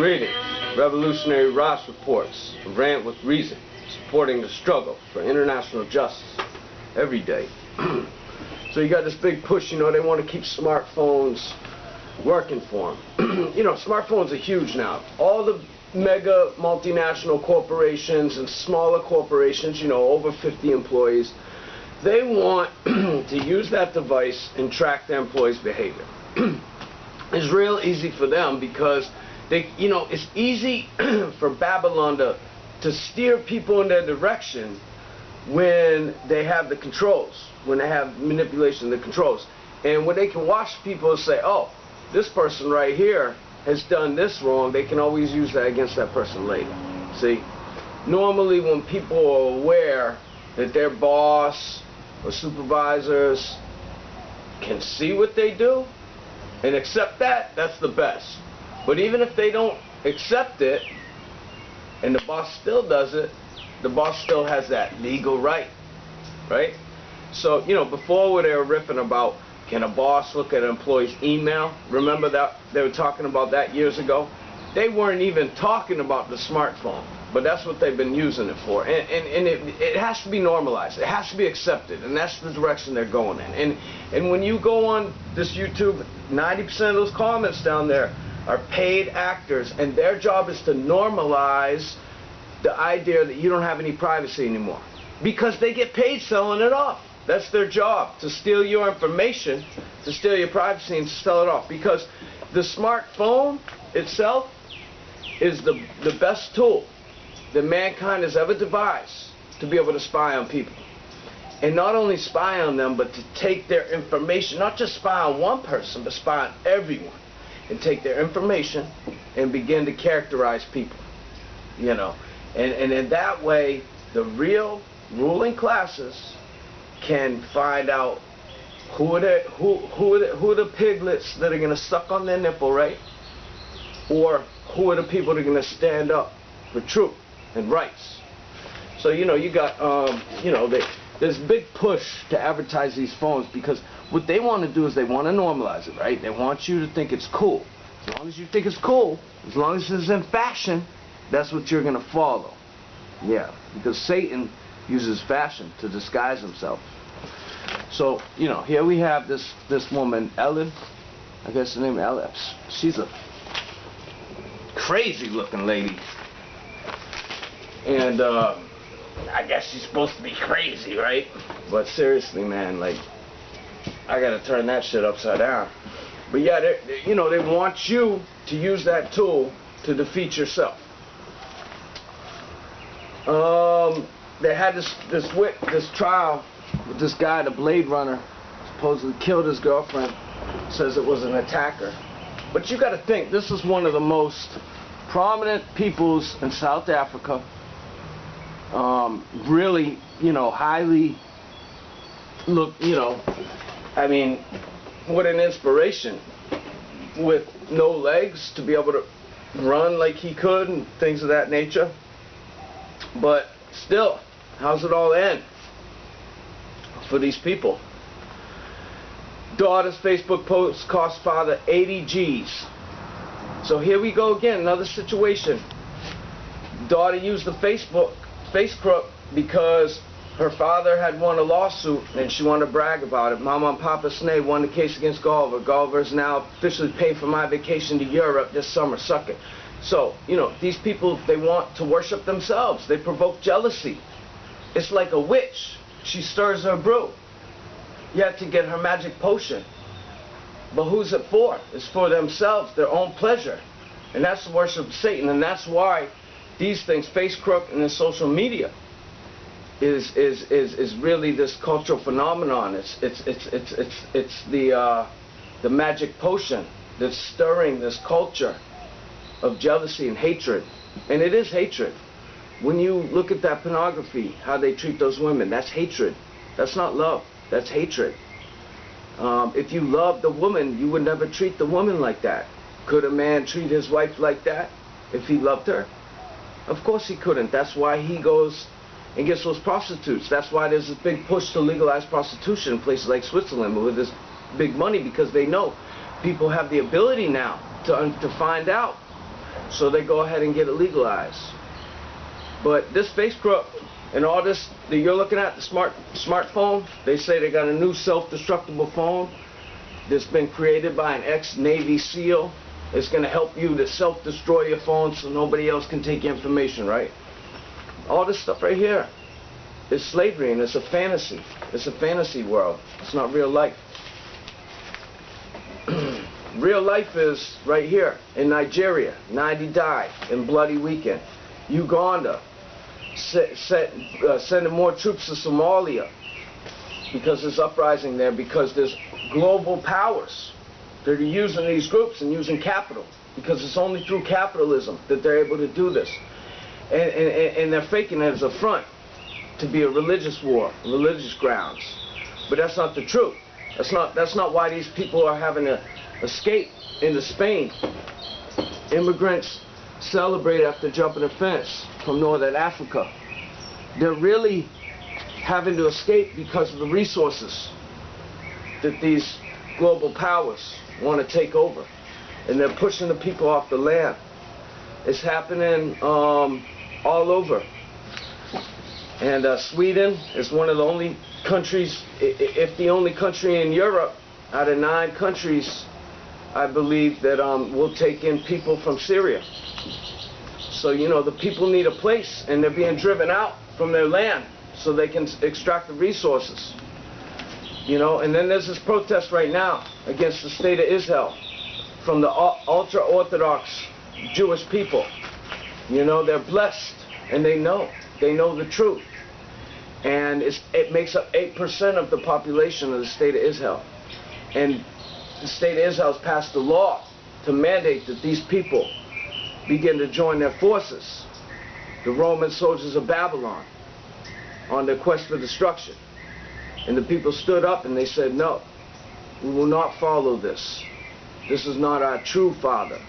Greetings, Revolutionary Ras Reports, a rant with reason, supporting the struggle for international justice every day. So you got this big push, they want to keep smartphones working for them. Smartphones are huge now. All the mega multinational corporations and smaller corporations, over 50 employees, they want to use that device and track their employees' behavior. It's real easy for them because it's easy for Babylon to steer people in their direction when they have the controls, when they have manipulation of the controls. And when they can watch people and say, oh, this person right here has done this wrong, they can always use that against that person later. See? Normally when people are aware that their boss or supervisors can see what they do and accept that, that's the best. But even if they don't accept it and the boss still does it, the boss still has that legal right, right? So, before they were riffing about, can a boss look at an employee's email? Remember that they were talking about that years ago? They weren't even talking about the smartphone, but that's what they've been using it for. And it has to be normalized. It has to be accepted, and that's the direction they're going in. And when you go on this YouTube, 90% of those comments down there are paid actors, and their job is to normalize the idea that you don't have any privacy anymore, because they get paid selling it off. That's their job, to steal your information, to steal your privacy and to sell it off, because the smartphone itself is the best tool that mankind has ever devised to be able to spy on people. And not only spy on them, but to take their information, not just spy on one person, but spy on everyone, and take their information and begin to characterize people, And in that way, the real ruling classes can find out who are the piglets that are going to suck on their nipple, right? Or who are the people that are going to stand up for truth and rights. So, you got, there's a big push to advertise these phones, because what they want to do is they want to normalize it, right? They want you to think it's cool. As long as you think it's cool, as long as it's in fashion, that's what you're going to follow. Yeah, because Satan uses fashion to disguise himself. So, here we have this woman, Ellen. I guess the name is Ellen. She's a crazy looking lady. And I guess she's supposed to be crazy, right? But seriously, man, I gotta turn that shit upside down. But yeah, they want you to use that tool to defeat yourself. They had this trial with this guy, the Blade Runner, supposedly killed his girlfriend, says it was an attacker. But you got to think, this is one of the most prominent peoples in South Africa. Really, highly I mean, what an inspiration, with no legs to be able to run like he could and things of that nature. But still, how's it all end for these people? Daughter's Facebook post cost father 80 G's. So here we go again, another situation. Daughter used the face crook because her father had won a lawsuit and she wanted to brag about it. Mama and Papa Snee won the case against Gulliver. Gulliver is now officially paying for my vacation to Europe this summer. Suck it. So, these people, they want to worship themselves. They provoke jealousy. It's like a witch. She stirs her brew. You have to get her magic potion. But who's it for? It's for themselves, their own pleasure. And that's the worship of Satan. And that's why these things, face crook and the social media, is really this cultural phenomenon. It's the magic potion that's stirring this culture of jealousy and hatred. And it is hatred. When you look at that pornography, how they treat those women, that's hatred. That's not love. That's hatred. If you loved the woman, you would never treat the woman like that. Could a man treat his wife like that if he loved her? Of course he couldn't. That's why he goes and gets those prostitutes. That's why there's this big push to legalize prostitution in places like Switzerland with this big money, because they know people have the ability now to find out So they go ahead and get it legalized. But this Facebook and all this that you're looking at, the smartphone, they say they got a new self-destructible phone that's been created by an ex-Navy SEAL. It's going to help you to self-destroy your phone so nobody else can take your information, right? All this stuff right here is slavery, and it's a fantasy. It's a fantasy world. It's not real life. Real life is right here in Nigeria. 90 died in Bloody Weekend. Uganda sending more troops to Somalia because there's uprising there, because there's global powers that are using these groups and using capital, because it's only through capitalism that they're able to do this. And they're faking it as a front to be a religious war, religious grounds. But that's not the truth. That's not why these people are having to escape into Spain. Immigrants celebrate after jumping a fence from Northern Africa. They're really having to escape because of the resources that these global powers want to take over. And they're pushing the people off the land. It's happening all over. And Sweden is one of the only countries, if the only country in Europe, out of 9 countries, I believe, that will take in people from Syria. So, you know, the people need a place, and they're being driven out from their land so they can extract the resources. You know, and then there's this protest right now against the state of Israel from the ultra-Orthodox Jewish people. You know, they're blessed, and they know the truth. And it makes up 8% of the population of the state of Israel. And the state of Israel has passed a law to mandate that these people begin to join their forces, the Roman soldiers of Babylon, on their quest for destruction. And the people stood up and they said, no, we will not follow this. This is not our true father.